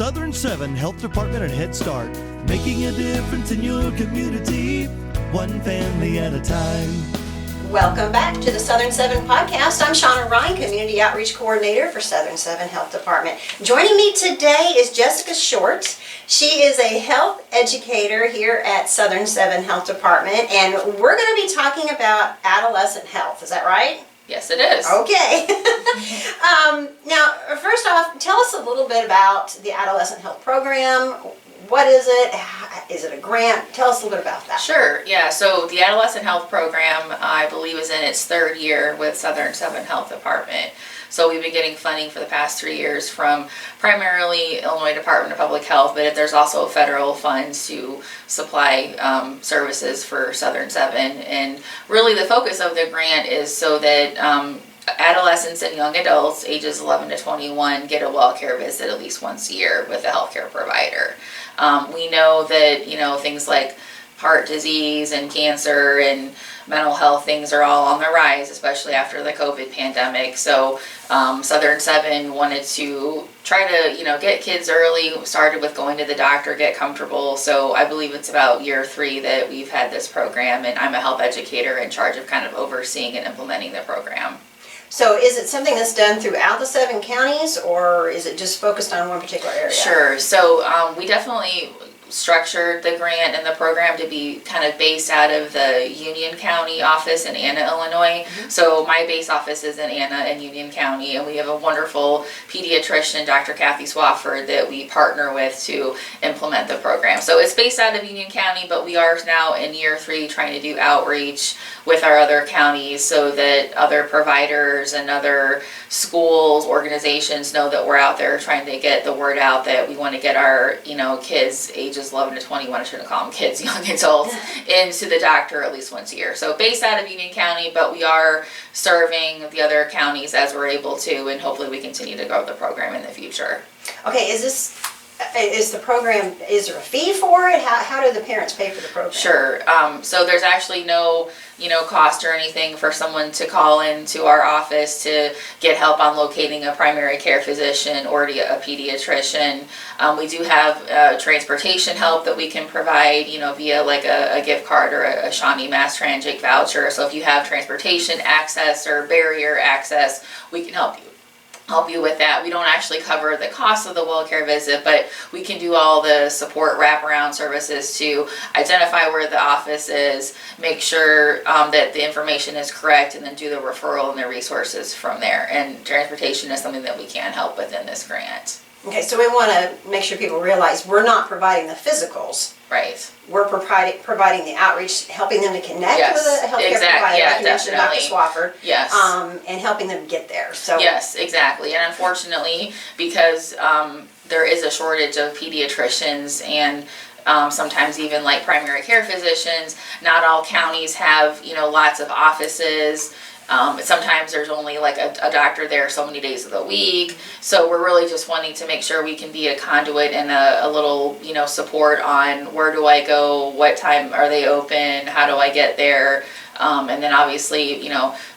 Southern 7 Health Department and Head Start, making a difference in your community, one family at a time. Welcome back to the Southern 7 podcast. I'm Shawnna Ryan, Community Outreach Coordinator for Southern 7 Health Department. Joining me today is Jessica Short. She is a health educator here at Southern 7 Health Department, and we're going to be talking about adolescent health. Is that right? Yes, it is. Okay. Now, first off, tell us a little bit about the Adolescent Health Program. What is it? Is it a grant? Tell us a little bit about that. Sure, yeah. So the Adolescent Health Program, I believe, is in its third year with Southern 7 Health Department. So we've been getting funding for the past 3 years from primarily Illinois Department of Public Health, but there's also federal funds to supply services for Southern 7. And really the focus of the grant is so that adolescents and young adults ages 11 to 21 get a well care visit at least once a year with a healthcare provider. We know that, things like heart disease and cancer and mental health things are all on the rise, especially after the COVID pandemic. So Southern 7 wanted to try to, get kids early, started with going to the doctor, get comfortable. So I believe it's about year 3 that we've had this program, and I'm a health educator in charge of kind of overseeing and implementing the program. So is it something that's done throughout the 7 counties, or is it just focused on one particular area? Sure. So we definitely structured the grant and the program to be kind of based out of the Union County office in Anna, Illinois. Mm-hmm. So my base office is in Anna and Union County, and we have a wonderful pediatrician, Dr. Kathy Swafford, that we partner with to implement the program. So it's based out of Union County, but we are now in year 3 trying to do outreach with our other counties so that other providers and other schools, organizations know that we're out there trying to get the word out that we want to get our, kids ages 11 to 21, I shouldn't call them kids, young adults, into the doctor at least once a year. So based out of Union County, but we are serving the other counties as we're able to, and hopefully we continue to grow the program in the future. Okay, is there a fee for it? How do the parents pay for the program? Sure. So there's actually no, cost or anything for someone to call into our office to get help on locating a primary care physician or a pediatrician. We do have transportation help that we can provide, via like a gift card or a Shawnna Mass Transit voucher. So if you have transportation access or barrier access, we can help you with that. We don't actually cover the cost of the well care visit, but we can do all the support wraparound services to identify where the office is, make sure that the information is correct, and then do the referral and the resources from there. And transportation is something that we can help with in this grant. Okay, so we want to make sure people realize we're not providing the physicals. Right. We're providing the outreach, helping them to connect with a healthcare provider, yeah, like you mentioned, Dr. Swafford. Yes. And helping them get there. So. Yes, exactly. And unfortunately, because there is a shortage of pediatricians and sometimes even like primary care physicians, not all counties have, lots of offices. Sometimes there's only like a doctor there so many days of the week. So we're really just wanting to make sure we can be a conduit and a little, support on where do I go, what time are they open, how do I get there, and then obviously,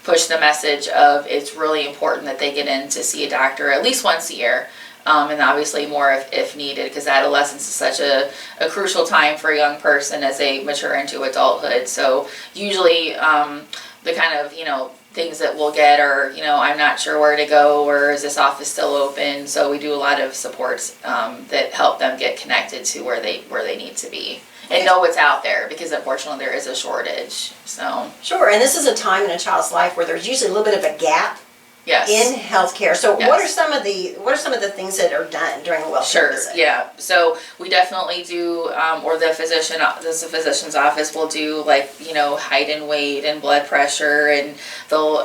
push the message of it's really important that they get in to see a doctor at least once a year. And obviously more if needed, because adolescence is such a crucial time for a young person as they mature into adulthood. So usually the kind of, things that we'll get are, I'm not sure where to go, or is this office still open? So we do a lot of supports that help them get connected to where they need to be and know what's out there, because unfortunately there is a shortage. So sure, and this is a time in a child's life where there's usually a little bit of a gap. Yes. In healthcare. So yes. what are some of the things that are done during a welfare visit? Yeah. So we definitely do, or the physician's office will do height and weight and blood pressure, and they'll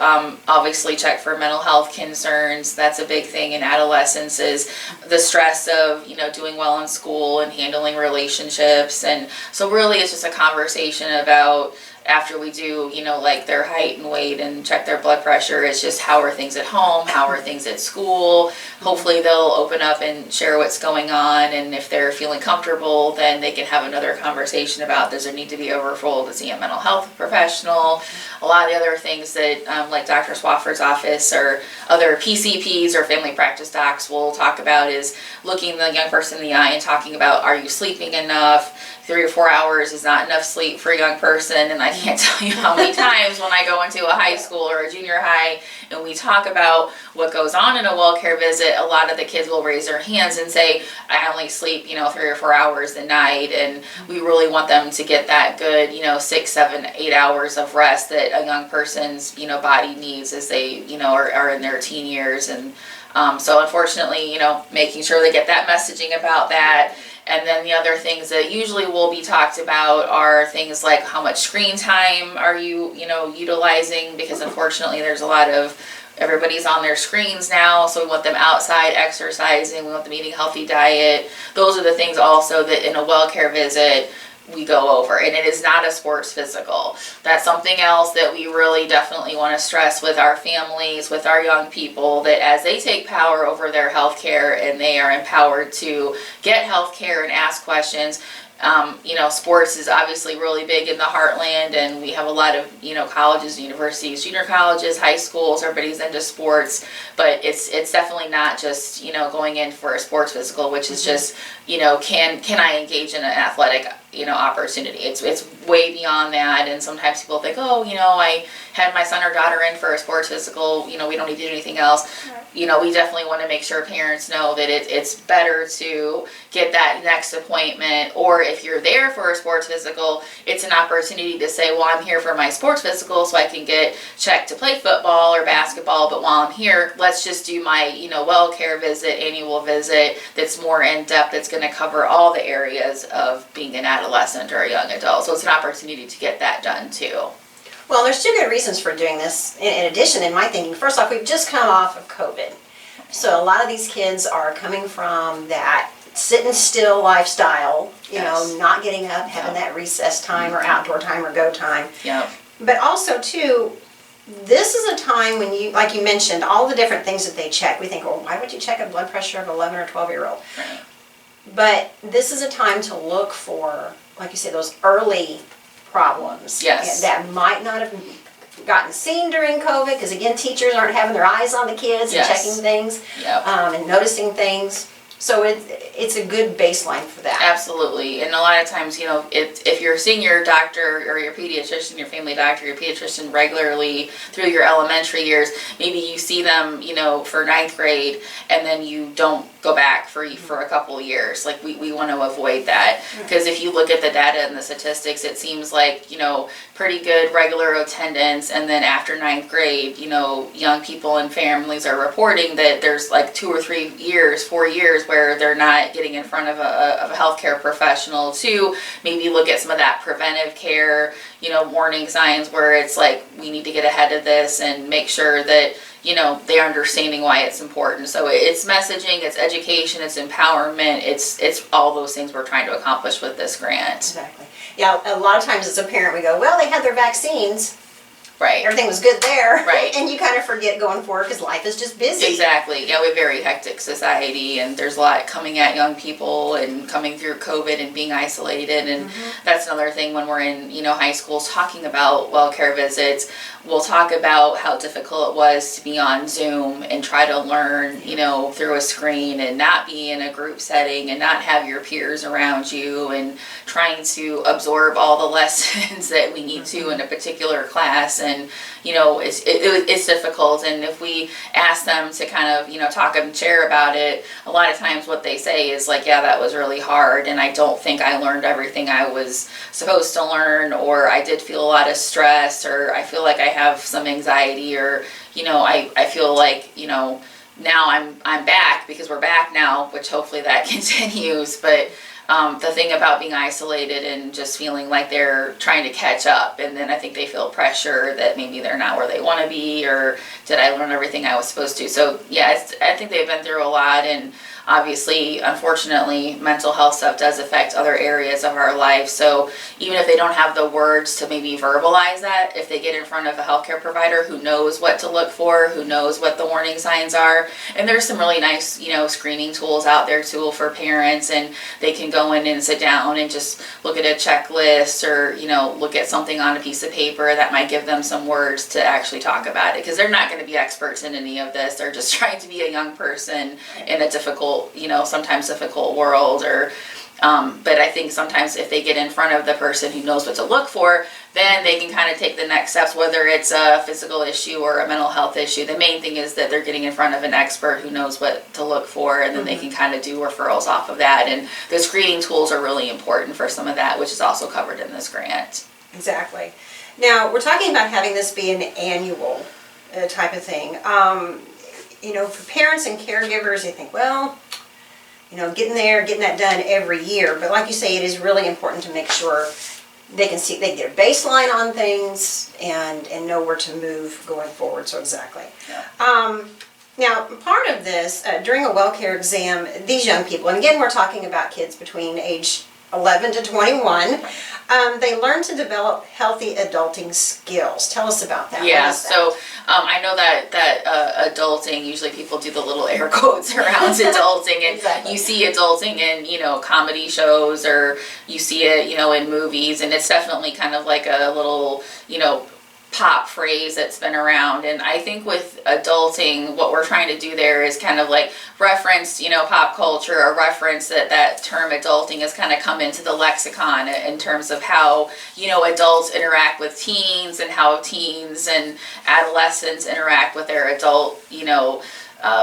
obviously check for mental health concerns. That's a big thing in adolescence, is the stress of doing well in school and handling relationships. And so really it's just a conversation about after we do, like their height and weight and check their blood pressure, it's just how are things at home, how are things at school. Hopefully they'll open up and share what's going on, and if they're feeling comfortable, then they can have another conversation about, does there need to be a referral to see a mental health professional. A lot of the other things that like Dr. Swafford's office or other PCPs or family practice docs will talk about is looking the young person in the eye and talking about, are you sleeping enough? 3 or 4 hours is not enough sleep for a young person, and I can't tell you how many times when I go into a high school or a junior high and we talk about what goes on in a well care visit, a lot of the kids will raise their hands and say, I only sleep 3 or 4 hours a night, and we really want them to get that good 6, 7, 8 hours of rest that a young person's body needs as they are in their teen years. And so unfortunately, making sure they get that messaging about that. And then the other things that usually will be talked about are things like how much screen time are you, utilizing, because unfortunately there's a lot of, everybody's on their screens now, so we want them outside exercising, we want them eating a healthy diet. Those are the things also that in a well care visit we go over, and it is not a sports physical. That's something else that we really definitely want to stress with our families, with our young people, that as they take power over their health care and they are empowered to get health care and ask questions. Sports is obviously really big in the heartland, and we have a lot of, colleges, universities, junior colleges, high schools, everybody's into sports, but it's definitely not just, going in for a sports physical, which is just, can I engage in an athletic, opportunity. It's way beyond that, and sometimes people think, I had my son or daughter in for a sports physical, we don't need to do anything else. Right. We definitely want to make sure parents know that it's better to get that next appointment, or if you're there for a sports physical, it's an opportunity to say, well, I'm here for my sports physical so I can get checked to play football or basketball, but while I'm here, let's just do my, well care visit, annual visit that's more in depth, that's going to cover all the areas of being an adolescent or a young adult. So it's an opportunity to get that done too. Well, there's 2 good reasons for doing this. In addition, in my thinking, first off, we've just come off of COVID. So a lot of these kids are coming from that sitting still lifestyle, not getting up, having that recess time or outdoor time or go time. Yep. But also, too, this is a time when you, like you mentioned, all the different things that they check. We think, well, why would you check a blood pressure of an 11 or 12-year-old? Right. But this is a time to look for, like you said, those early problems. Yes. That might not have gotten seen during COVID, because again, teachers aren't having their eyes on the kids and checking things. Yep. And noticing things. So it's a good baseline for that. Absolutely. And a lot of times, if you're seeing your doctor or your pediatrician, your family doctor, your pediatrician regularly through your elementary years, maybe you see them, for 9th grade, and then you don't go back for a couple of years. Like we want to avoid that, because if you look at the data and the statistics, it seems like, pretty good regular attendance, and then after 9th grade, young people and families are reporting that there's like 2 or 3 years, 4 years where they're not getting in front of a healthcare professional to maybe look at some of that preventive care, warning signs where it's like, we need to get ahead of this and make sure that they're understanding why it's important. So it's messaging, it's education, it's empowerment, it's all those things we're trying to accomplish with this grant. Exactly. Yeah, a lot of times as a parent we go, well, they had their vaccines. Right. Everything was good there. Right. And you kind of forget going forward because life is just busy. Exactly. Yeah, we have a very hectic society, and there's a lot coming at young people and coming through COVID and being isolated. And that's another thing when we're in, high schools talking about well care visits. We'll talk about how difficult it was to be on Zoom and try to learn, through a screen and not be in a group setting and not have your peers around you, and trying to absorb all the lessons that we need to in a particular class. And it's difficult, and if we ask them to kind of talk and share about it, a lot of times what they say is like, yeah, that was really hard, and I don't think I learned everything I was supposed to learn, or I did feel a lot of stress, or I feel like I have some anxiety, or I feel like now I'm back, because we're back now, which hopefully that continues. But the thing about being isolated and just feeling like they're trying to catch up, and then I think they feel pressure that maybe they're not where they want to be, or did I learn everything I was supposed to? So yeah, I think they've been through a lot, and obviously, unfortunately, mental health stuff does affect other areas of our life. So even if they don't have the words to maybe verbalize that, if they get in front of a healthcare provider who knows what to look for, who knows what the warning signs are, and there's some really nice, screening tools out there too for parents, and they can go in and sit down and just look at a checklist, or look at something on a piece of paper that might give them some words to actually talk about it, because they're not going to be experts in any of this. They're just trying to be a young person in a sometimes difficult world, or but I think sometimes if they get in front of the person who knows what to look for, then they can kind of take the next steps, whether it's a physical issue or a mental health issue. The main thing is that they're getting in front of an expert who knows what to look for, and then they can kind of do referrals off of that. And the screening tools are really important for some of that, which is also covered in this grant. Exactly. Now, we're talking about having this be an annual type of thing. For parents and caregivers, they think, well, getting that done every year. But like you say, it is really important to make sure they get a baseline on things and know where to move going forward. So exactly. Yeah. Now, part of this, during a WellCare exam, these young people, and again, we're talking about kids between age 11 to 21, they learn to develop healthy adulting skills. Tell us about that. Yeah, so I know that adulting, usually people do the little air quotes around adulting, and Exactly. you see adulting in, comedy shows, or you see it, in movies, and it's definitely kind of like a little, pop phrase that's been around. And I think with adulting, what we're trying to do there is kind of like reference, pop culture, or reference that term adulting has kind of come into the lexicon in terms of how, adults interact with teens, and how teens and adolescents interact with their adult,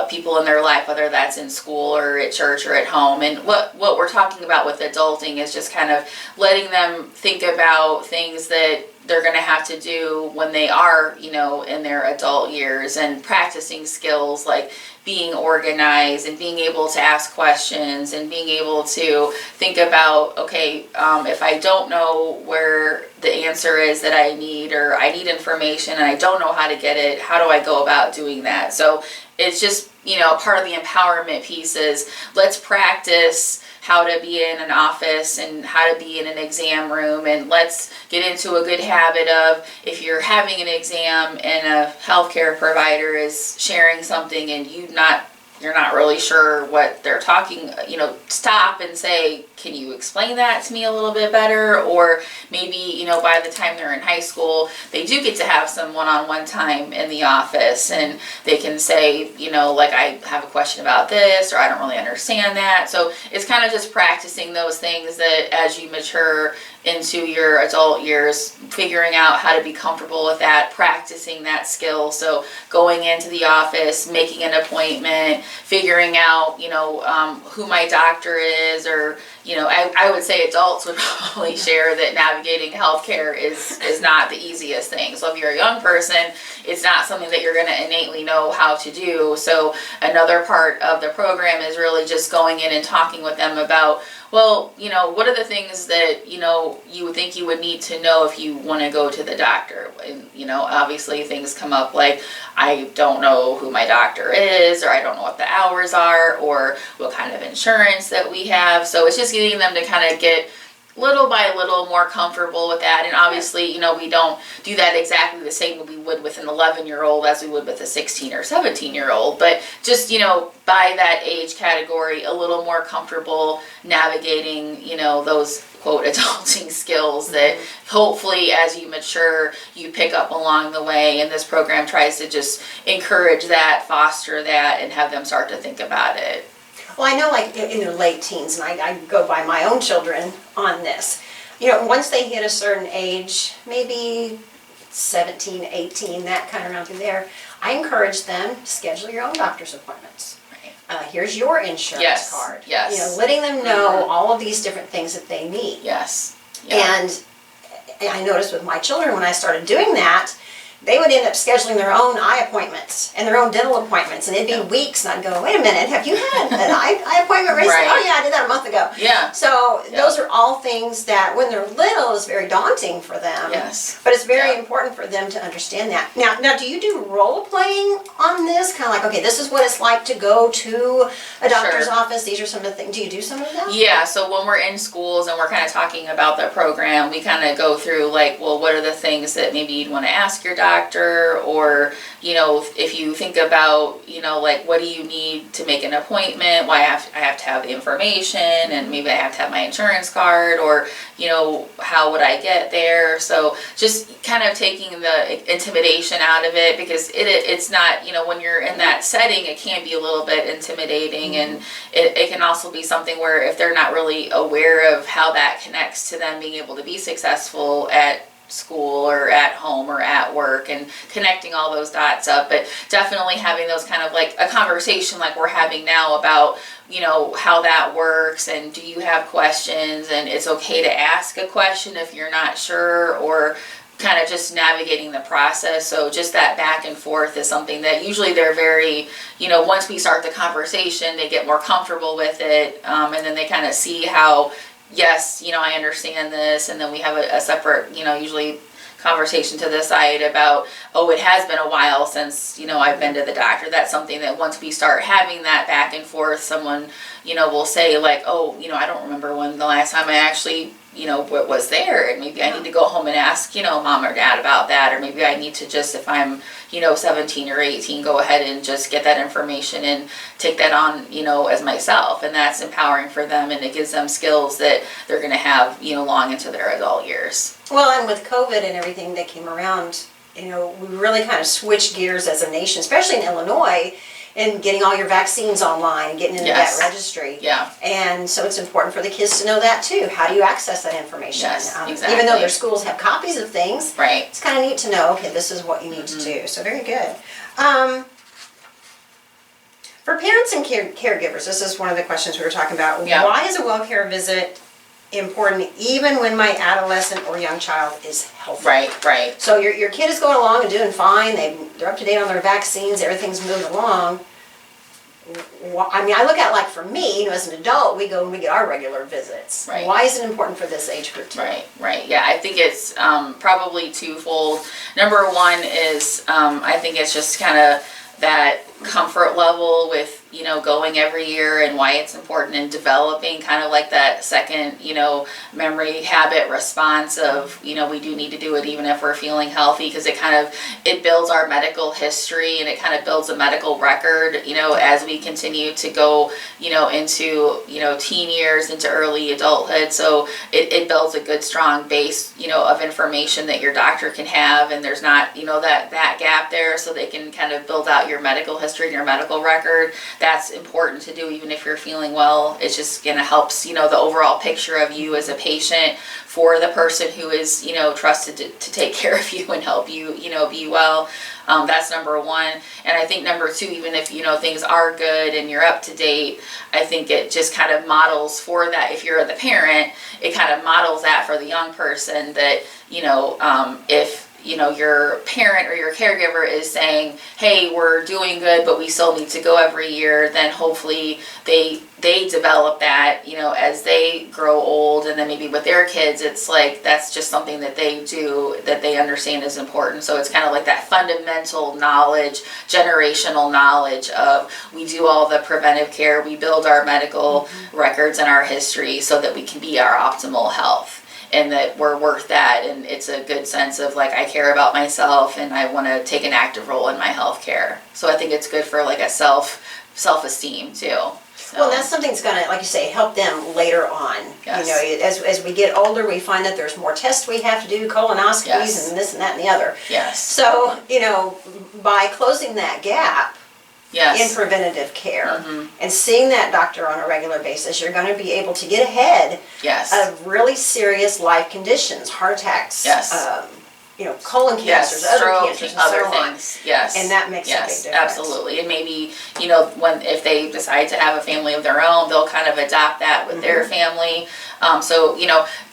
people in their life, whether that's in school or at church or at home. And what we're talking about with adulting is just kind of letting them think about things that they're going to have to do when they are, in their adult years, and practicing skills like being organized and being able to ask questions and being able to think about, okay, if I don't know where the answer is that I need, or I need information and I don't know how to get it, how do I go about doing that? So it's just, part of the empowerment piece is let's practice how to be in an office and how to be in an exam room, and let's get into a good habit of, if you're having an exam and a healthcare provider is sharing something and you're not really sure what they're talking, stop and say, can you explain that to me a little bit better? Or maybe, by the time they're in high school, they do get to have some one-on-one time in the office, and they can say, like, I have a question about this, or I don't really understand that. So it's kind of just practicing those things that as you mature into your adult years, figuring out how to be comfortable with that, practicing that skill. So going into the office, making an appointment, figuring out, who my doctor is, or, I would say adults would probably share that navigating healthcare is not the easiest thing. So if you're a young person, it's not something that you're going to innately know how to do. So another part of the program is really just going in and talking with them about, well, what are the things that, you would think you would need to know if you want to go to the doctor? And, obviously things come up like, I don't know who my doctor is, or I don't know what the hours are, or what kind of insurance that we have. So it's just getting them to kind of get little by little more comfortable with that. And obviously, we don't do that exactly the same we would with an 11-year-old as we would with a 16 or 17-year-old, but just, by that age category, a little more comfortable navigating, those quote adulting skills that hopefully as you mature, you pick up along the way. And this program tries to just encourage that, foster that, and have them start to think about it. Well, I know, like in their late teens, and I go by my own children on this, once they hit a certain age, maybe 17, 18, that kind of around through there, I encourage them to schedule your own doctor's appointments. Here's your insurance card. Yes. Letting them know all of these different things that they need. Yes. Yeah. And I noticed with my children, when I started doing that, they would end up scheduling their own eye appointments and their own dental appointments, and it'd be weeks, and I'd go, wait a minute, have you had an eye appointment recently? Right. Oh yeah, I did that a month ago. Yeah. So those are all things that when they're little is very daunting for them. Yes. But it's very important for them to understand that. Now, do you do role playing on this? Kind of like, okay, this is what it's like to go to a doctor's office. These are some of the things. Do you do some of that? Yeah, so when we're in schools and we're kind of talking about the program, we kind of go through like, well, what are the things that maybe you'd want to ask your doctor, or, you know, if you think about, you know, like, what do you need to make an appointment? Why I have to have the information, and maybe I have to have my insurance card, or, you know, how would I get there? So just kind of taking the intimidation out of it, because it's not, you know, when you're in that setting, it can be a little bit intimidating, and it can also be something where if they're not really aware of how that connects to them being able to be successful at school or at home or at work, and connecting all those dots up. But definitely having those kind of like a conversation like we're having now about, you know, how that works, and do you have questions, and it's okay to ask a question if you're not sure, or kind of just navigating the process. So just that back and forth is something that usually they're very, you know, once we start the conversation, they get more comfortable with it, and then they kind of see how, yes, you know, I understand this, and then we have a separate, you know, usually conversation to the side about, oh, it has been a while since, you know, I've been to the doctor. That's something that once we start having that back and forth, someone, you know, will say like, oh, you know, I don't remember when the last time I actually, you know, was there, and maybe I need to go home and ask, you know, mom or dad about that, or maybe I need to just, if I'm, you know, 17 or 18, go ahead and just get that information and take that on, you know, as myself. And that's empowering for them, and it gives them skills that they're going to have, you know, long into their adult years. Well, and with COVID and everything that came around, you know, we really kind of switched gears as a nation, especially in Illinois, and getting all your vaccines online and getting into that registry. Yeah. And so it's important for the kids to know that too. How do you access that information? Yes, exactly. Even though their schools have copies of things, right, it's kind of neat to know, okay, this is what you need to do. So very good. For parents and caregivers, this is one of the questions we were talking about. Yeah. Why is a well-care visit important even when my adolescent or young child is healthy? Right. So your kid is going along and doing fine. They're up to date on their vaccines. Everything's moving along. I mean, I look at, like, for me, you know, as an adult, we go and we get our regular visits. Right. Why is it important for this age group too? Right. Yeah, I think it's probably twofold. Number one is I think it's just kind of that comfort level with, you know, going every year, and why it's important in developing kind of like that second, you know, memory habit response of, you know, we do need to do it even if we're feeling healthy, because it builds our medical history, and it kind of builds a medical record, you know, as we continue to go, you know, into, you know, teen years, into early adulthood. So it builds a good strong base, you know, of information that your doctor can have, and there's not, you know, that gap there, so they can kind of build out your medical history and your medical record. That's important to do even if you're feeling well. It's just going to help, you know, the overall picture of you as a patient for the person who is, you know, trusted to take care of you and help you, you know, be well. That's number one. And I think number two, even if, you know, things are good and you're up to date, I think it just kind of models for that. If you're the parent, it kind of models that for the young person, that, you know, if, you know, your parent or your caregiver is saying, hey, we're doing good, but we still need to go every year, then hopefully they develop that, you know, as they grow old, and then maybe with their kids, it's like, that's just something that they do, that they understand is important. So it's kind of like that fundamental knowledge, generational knowledge of, we do all the preventive care, we build our medical records and our history so that we can be our optimal health. And that we're worth that, and it's a good sense of, like, I care about myself and I want to take an active role in my health care. So I think it's good for, like, a self-esteem too. So. Well, that's something that's going to, like you say, help them later on. Yes. You know, as we get older, we find that there's more tests we have to do, colonoscopies and this and that and the other. Yes. So, you know, by closing that gap in preventative care and seeing that doctor on a regular basis, you're going to be able to get ahead of really serious life conditions, heart attacks, colon cancers, other stroke, cancers, and other so on. things. Yes, And that makes a big difference. Absolutely. And maybe if they decide to have a family of their own, they'll kind of adopt that with their family. So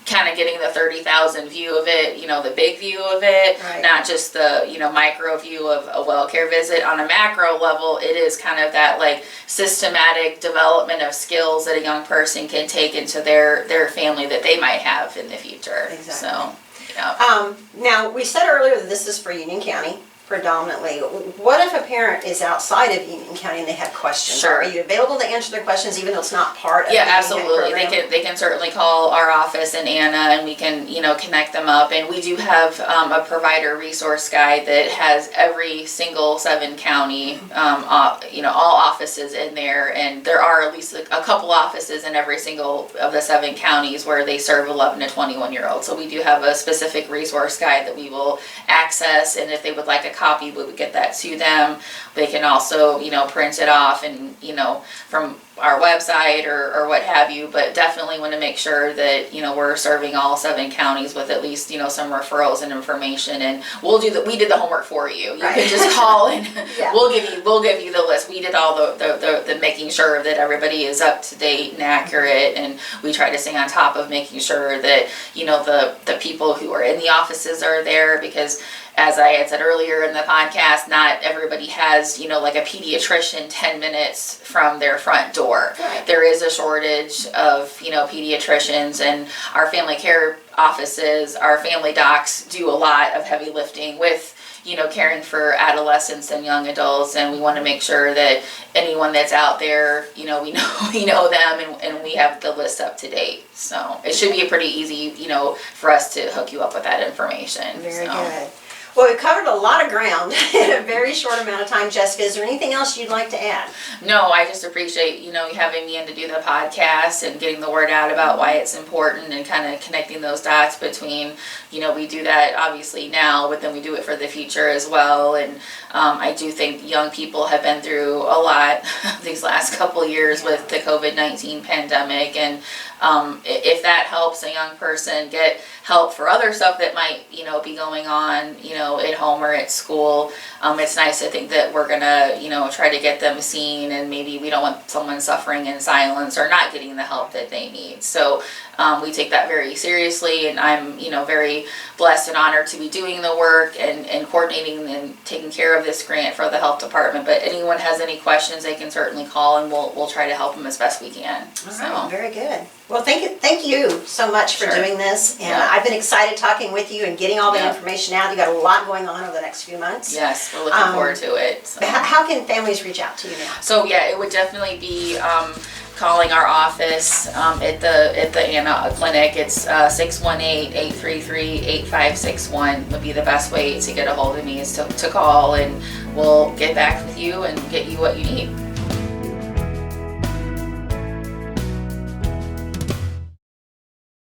kind of getting the 30,000 view of it, the big view of it, Right. not just the micro view of a well care visit. On a macro level, it is kind of that like systematic development of skills that a young person can take into their family that they might have in the future. Exactly. So. Yeah. Now, we said earlier that this is for Union County predominantly. What if a parent is outside of Union County and they have questions? Sure. Are you available to answer their questions even though it's not part of the Yeah, Union absolutely. County program? They can certainly call our office and Anna, and we can connect them up. And we do have a provider resource guide that has every single 7 county, all offices in there, and there are at least a couple offices in every single of the 7 counties where they serve 11 to 21-year-olds. So we do have a specific resource guide that we will access, and if they would like a copy, we would get that to them. They can also print it off and from our website or what have you, but definitely want to make sure that we're serving all 7 counties with at least some referrals and information, and we did the homework for you. You can just call and Yeah. we'll give you the list. We did all the making sure that everybody is up to date and accurate, and we try to stay on top of making sure that the people who are in the offices are there, because as I had said earlier in the podcast, not everybody has, like a pediatrician 10 minutes from their front door. Right. There is a shortage of, pediatricians, and our family care offices, our family docs do a lot of heavy lifting with, caring for adolescents and young adults, and we want to make sure that anyone that's out there, we know them, and we have the list up to date. So it should be pretty easy, for us to hook you up with that information. Very So. good. Well, we covered a lot of ground in a very short amount of time. Jessica, is there anything else you'd like to add? No, I just appreciate, having me in to do the podcast and getting the word out about why it's important, and kind of connecting those dots between, we do that obviously now, but then we do it for the future as well. And I do think young people have been through a lot these last couple years with the COVID-19 pandemic, and if that helps a young person get help for other stuff that might, be going on, at home or at school, it's nice to think that we're gonna, try to get them seen, and maybe we don't want someone suffering in silence or not getting the help that they need. So we take that very seriously, and I'm, very blessed and honored to be doing the work and coordinating and taking care of this grant for the health department. But anyone has any questions, they can certainly call, and we'll try to help them as best we can. All right, very good. Well, thank you so much for Sure. doing this, and Yeah. I've been excited talking with you and getting all the Yeah. information out. You got a lot going on over the next few months. Yes, we're looking forward to it. So. How can families reach out to you now? So yeah, it would definitely be calling our office at the Anna Clinic. It's 618-833-8561 would be the best way to get a hold of me, is to call, and we'll get back with you and get you what you need.